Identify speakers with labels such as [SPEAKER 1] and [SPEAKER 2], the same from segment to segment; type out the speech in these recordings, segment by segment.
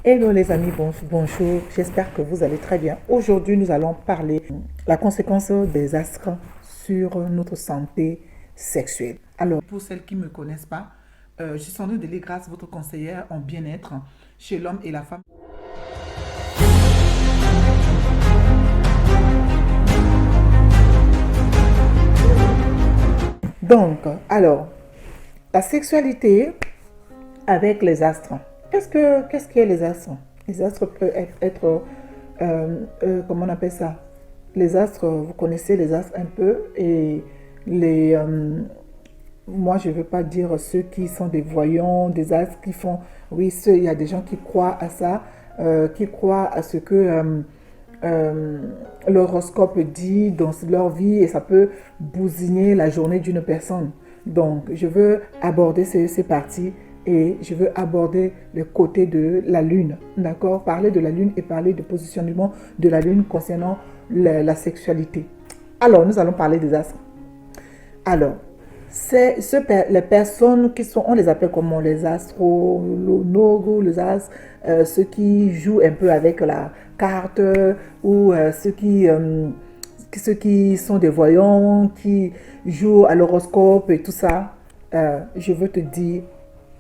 [SPEAKER 1] Hello les amis, bonjour, j'espère que vous allez très bien. Aujourd'hui, nous allons parler de la conséquence des astres sur notre santé sexuelle. Alors, pour celles qui ne me connaissent pas, je suis Sandrine Delégrasse, votre conseillère en bien-être chez l'homme et la femme. Donc, alors, la sexualité avec les astres. Qu'est-ce qu'est les astres? Les astres peuvent être comment on appelle ça? Les astres, vous connaissez les astres un peu et les moi je ne veux pas dire ceux qui sont des voyants, des astres qui font, oui, il y a des gens qui croient à ça, qui croient à ce que l'horoscope dit dans leur vie et ça peut bousiller la journée d'une personne. Donc, je veux aborder ces parties et je veux aborder le côté de la Lune, d'accord? Parler de la Lune et parler du positionnement de la Lune concernant la sexualité. Alors, nous allons parler des astres. Alors, les personnes qui sont, on les appelle comment? Les astrologues, les astres, ceux qui jouent un peu avec la carte ou ceux qui sont des voyants, qui jouent à l'horoscope et tout ça. Je veux te dire,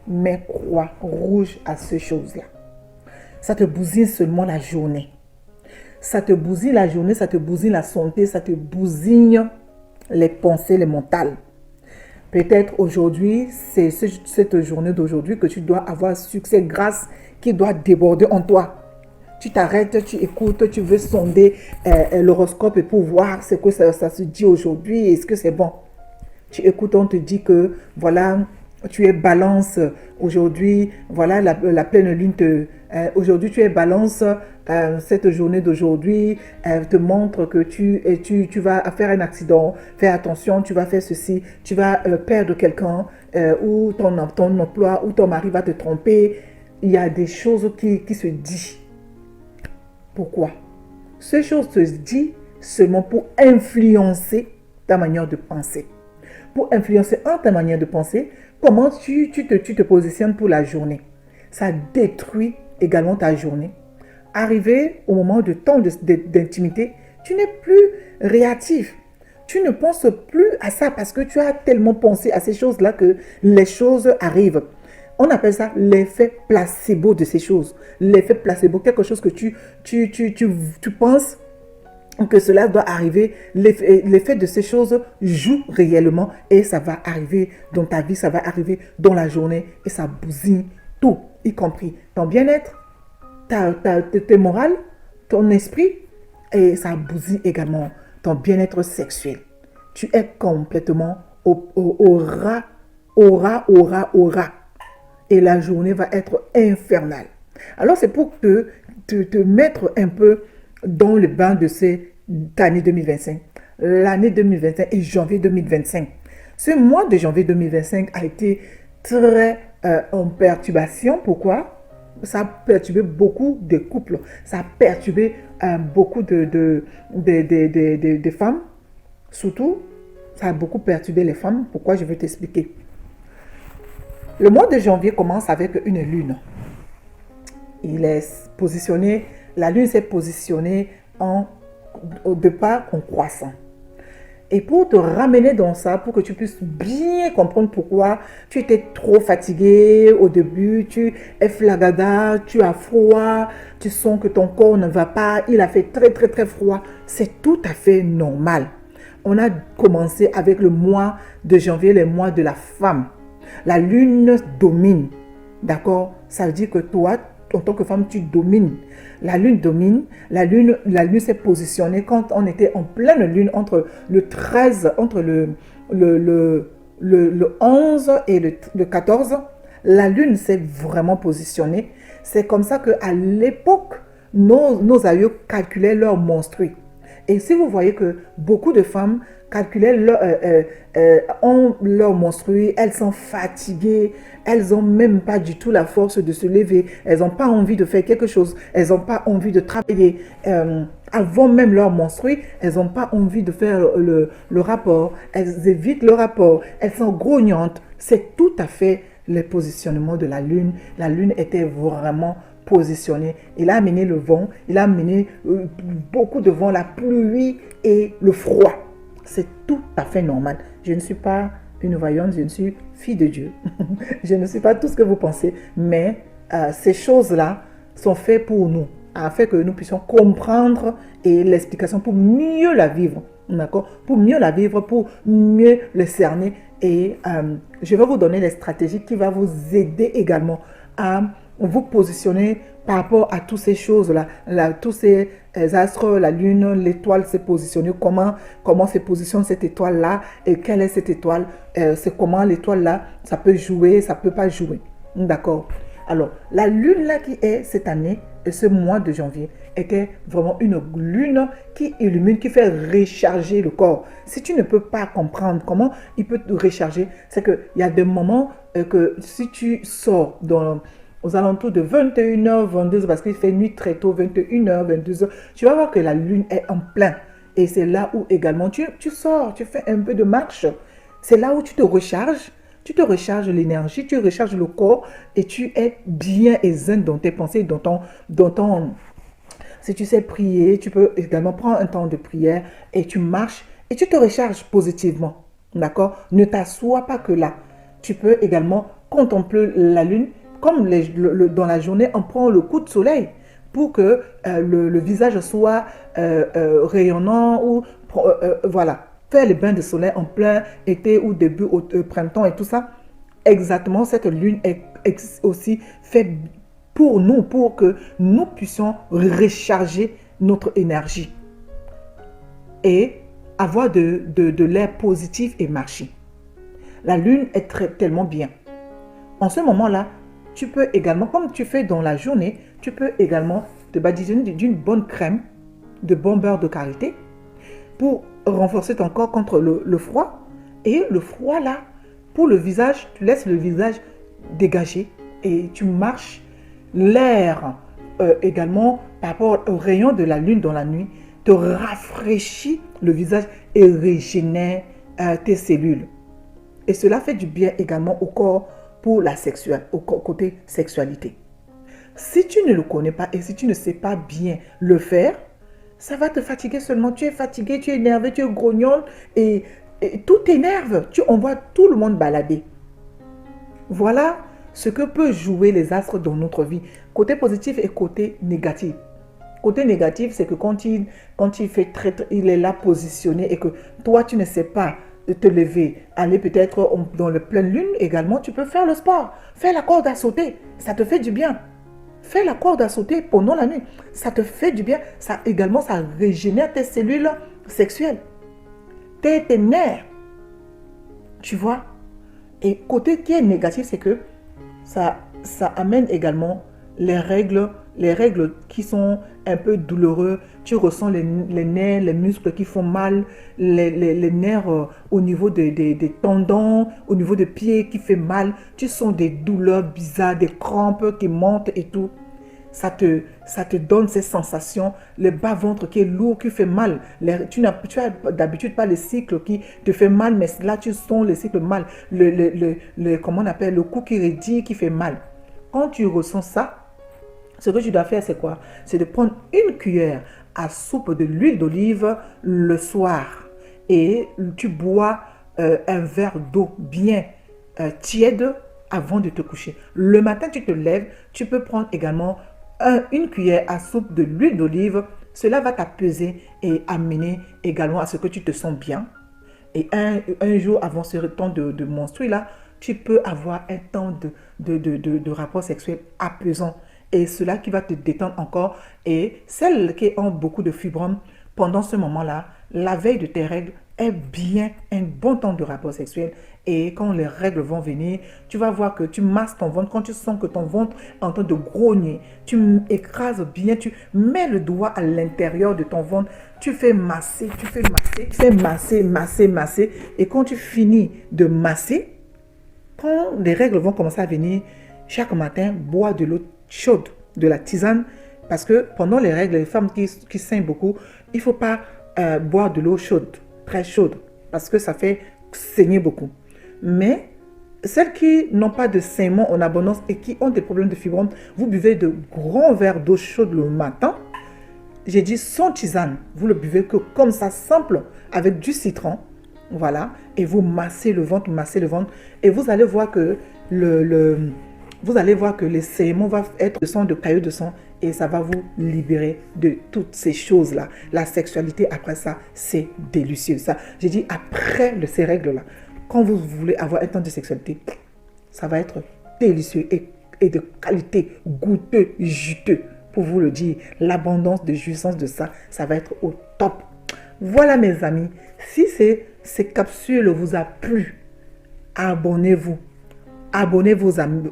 [SPEAKER 1] mets croix rouge à ces choses-là. Ça te bousille seulement la journée. Ça te bousille la journée, ça te bousille la santé, ça te bousille les pensées, les mentales. Peut-être aujourd'hui, c'est cette journée d'aujourd'hui que tu dois avoir succès, grâce qui doit déborder en toi. Tu t'arrêtes, tu écoutes, tu veux sonder l'horoscope pour voir ce que ça se dit aujourd'hui, est-ce que c'est bon. Tu écoutes, on te dit que voilà, tu es balance aujourd'hui, voilà la pleine lune aujourd'hui tu es balance, cette journée d'aujourd'hui te montre que tu vas faire un accident, fais attention, tu vas faire ceci, tu vas perdre quelqu'un ou ton emploi ou ton mari va te tromper. Il y a des choses qui se disent. Pourquoi? Ces choses se disent seulement pour influencer ta manière de penser. Pour influencer ta manière de penser, comment tu te positionnes pour la journée. Ça détruit également ta journée. Arrivé au moment de temps d'intimité, tu n'es plus réactif. Tu ne penses plus à ça parce que tu as tellement pensé à ces choses-là que les choses arrivent. On appelle ça l'effet placebo de ces choses. L'effet placebo, quelque chose que tu penses que cela doit arriver, l'effet de ces choses joue réellement et ça va arriver dans ta vie, ça va arriver dans la journée et ça bousille tout, y compris ton bien-être, tes morales, ton esprit et ça bousille également ton bien-être sexuel. Tu es complètement au ras et la journée va être infernale. Alors c'est pour te mettre un peu dans le bain de cette année 2025. L'année 2025 et janvier 2025. Ce mois de janvier 2025 a été très en perturbation. Pourquoi? Ça a perturbé beaucoup de couples. Ça a perturbé beaucoup de femmes. Surtout, ça a beaucoup perturbé les femmes. Pourquoi? Je vais t'expliquer. Le mois de janvier commence avec une lune. Il est positionné, la lune s'est positionnée au départ en croissant. Et pour te ramener dans ça, pour que tu puisses bien comprendre pourquoi tu étais trop fatigué au début, tu es flagada, tu as froid, tu sens que ton corps ne va pas, il a fait très froid, c'est tout à fait normal. On a commencé avec le mois de janvier, le mois de la femme. La lune domine, d'accord? Ça veut dire que toi, en tant que femme, tu domines. La lune domine. La lune s'est positionnée quand on était en pleine lune entre le 13, entre le 11 et le 14. La lune s'est vraiment positionnée. C'est comme ça qu'à l'époque, nos aïeux calculaient leur menstrues. Et si vous voyez que beaucoup de femmes calculaient leur menstrues, elles sont fatiguées, elles n'ont même pas du tout la force de se lever, elles n'ont pas envie de faire quelque chose, elles n'ont pas envie de travailler. Avant même leur menstrues, elles n'ont pas envie de faire le rapport, elles évitent le rapport, elles sont grognantes. C'est tout à fait le positionnement de la lune. La lune était vraiment positionné. Il a amené le vent, il a amené beaucoup de vent, la pluie et le froid. C'est tout à fait normal. Je ne suis pas une voyante, je ne suis fille de Dieu. Je ne suis pas tout ce que vous pensez, mais ces choses-là sont faites pour nous, afin que nous puissions comprendre et l'explication pour mieux la vivre. D'accord? Pour mieux la vivre, pour mieux le cerner. Et je vais vous donner les stratégies qui vont vous aider également à vous positionner par rapport à toutes ces choses-là, tous ces astres, la lune, l'étoile s'est positionnée, comment se positionne cette étoile-là et quelle est cette étoile, c'est comment l'étoile-là, ça peut jouer, ça ne peut pas jouer. D'accord? Alors, la lune-là qui est cette année, ce mois de janvier, était vraiment une lune qui illumine, qui fait recharger le corps. Si tu ne peux pas comprendre comment il peut te recharger, c'est qu'il y a des moments que si tu sors aux alentours de 21h, 22h, parce qu'il fait nuit très tôt, 21h, 22h, tu vas voir que la lune est en plein. Et c'est là où également tu sors, tu fais un peu de marche. C'est là où tu te recharges. Tu te recharges l'énergie, tu recharges le corps et tu es bien et zen dans tes pensées, si tu sais prier, tu peux également prendre un temps de prière et tu marches et tu te recharges positivement. D'accord? Ne t'assois pas que là. Tu peux également contempler la lune. Comme dans la journée, on prend le coup de soleil pour que le visage soit rayonnant ou voilà. Faire les bains de soleil en plein été ou début printemps et tout ça. Exactement, cette lune est aussi faite pour nous, pour que nous puissions recharger notre énergie et avoir de l'air positif et marcher. La lune est tellement bien. En ce moment-là, tu peux également, comme tu fais dans la journée, tu peux également te badigeonner d'une bonne crème, de bon beurre de karité pour renforcer ton corps contre le froid. Et le froid là, pour le visage, tu laisses le visage dégagé et tu marches. L'air également par rapport au rayon de la lune dans la nuit te rafraîchit le visage et régénère tes cellules. Et cela fait du bien également au corps pour côté sexualité. Si tu ne le connais pas et si tu ne sais pas bien le faire, ça va te fatiguer seulement. Tu es fatigué, tu es énervé, tu es grognon et tout t'énerve. Tu envoies tout le monde balader. Voilà ce que peut jouer les astres dans notre vie. Côté positif et côté négatif. Côté négatif, c'est que quand il il est là positionné et que toi, tu ne sais pas te lever, aller peut-être dans le pleine lune également, tu peux faire le sport. Faire la corde à sauter, ça te fait du bien. Fais la corde à sauter pendant la nuit. Ça te fait du bien. Ça également, ça régénère tes cellules sexuelles. Tes nerfs. Tu vois? Et côté qui est négatif, c'est que ça amène également les règles qui sont un peu douloureux. Tu ressens les nerfs, les muscles qui font mal, les nerfs au niveau des tendons, au niveau des pieds qui fait mal. Tu sens des douleurs bizarres, des crampes qui montent et tout. Ça te donne ces sensations, le bas-ventre qui est lourd, qui fait mal. Tu as d'habitude pas le cycle qui te fait mal, mais là tu sens le cycle mal. Comment on appelle, le cou qui raidit, qui fait mal. Quand tu ressens ça, ce que tu dois faire, c'est quoi? C'est de prendre une cuillère à soupe de l'huile d'olive le soir. Et tu bois un verre d'eau bien tiède avant de te coucher. Le matin, tu te lèves, tu peux prendre également une cuillère à soupe de l'huile d'olive. Cela va t'apaiser et amener également à ce que tu te sens bien. Et un jour avant ce temps de menstruer là, tu peux avoir un temps de rapport sexuel apaisant. Et cela qui va te détendre encore. Et celles qui ont beaucoup de fibromes, pendant ce moment-là, la veille de tes règles est bien un bon temps de rapport sexuel. Et quand les règles vont venir, tu vas voir que tu masses ton ventre. Quand tu sens que ton ventre est en train de grogner, tu écrases bien, tu mets le doigt à l'intérieur de ton ventre, tu fais masser, tu fais masser. Et quand tu finis de masser, quand les règles vont commencer à venir, chaque matin, bois de l'eau chaude, de la tisane, parce que pendant les règles, les femmes qui saignent beaucoup, il ne faut pas boire de l'eau chaude, très chaude, parce que ça fait saigner beaucoup. Mais Celles qui n'ont pas de saignements en abondance et qui ont des problèmes de fibromes, vous buvez de grands verres d'eau chaude le matin. J'ai dit sans tisane, vous le buvez que comme ça, simple, avec du citron. Voilà, et vous massez le ventre, et vous allez voir que vous allez voir que les saignements vont être de sang, de caillots de sang, et ça va vous libérer de toutes ces choses-là. La sexualité, après ça, c'est délicieux. Ça, j'ai dit, après ces règles-là, quand vous voulez avoir un temps de sexualité, ça va être délicieux et de qualité, goûteux, juteux. Pour vous le dire, l'abondance de jouissance de ça, ça va être au top. Voilà mes amis, si ces capsules vous a plu, abonnez-vous. Abonnez vos amis,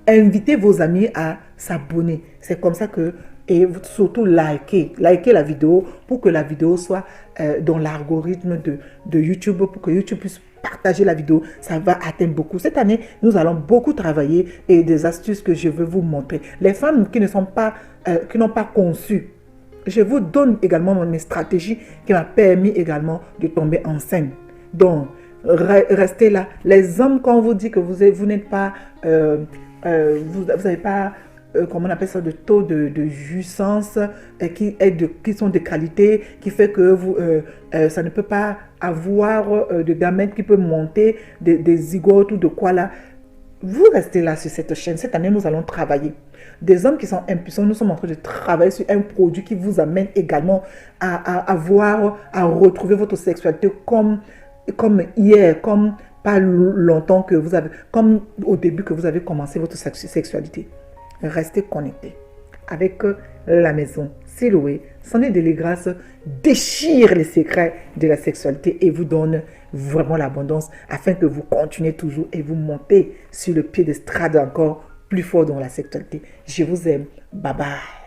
[SPEAKER 1] invitez vos amis à s'abonner. C'est comme ça que, et surtout likez la vidéo pour que la vidéo soit dans l'algorithme de YouTube, pour que YouTube puisse partager la vidéo. Ça va atteindre beaucoup. Cette année, nous allons beaucoup travailler et des astuces que je veux vous montrer. Les femmes qui n'ont pas conçu, je vous donne également mes stratégies qui m'ont permis également de tomber enceinte. Donc, restez là. Les hommes, quand on vous dit que vous n'êtes pas, vous n'avez pas, comment on appelle ça, de taux de jouissance qui sont de qualité, qui fait que ça ne peut pas avoir de gamètes qui peut monter, des zygotes ou de quoi là. Vous restez là sur cette chaîne. Cette année, nous allons travailler. Des hommes qui sont impuissants, nous sommes en train de travailler sur un produit qui vous amène également à retrouver votre sexualité comme hier, comme pas longtemps que vous avez, comme au début que vous avez commencé votre sexualité. Restez connectés avec la maison Siloé. Sandy Deligrace déchire les secrets de la sexualité et vous donne vraiment l'abondance afin que vous continuez toujours et vous montez sur le piédestal encore plus fort dans la sexualité. Je vous aime. Bye bye.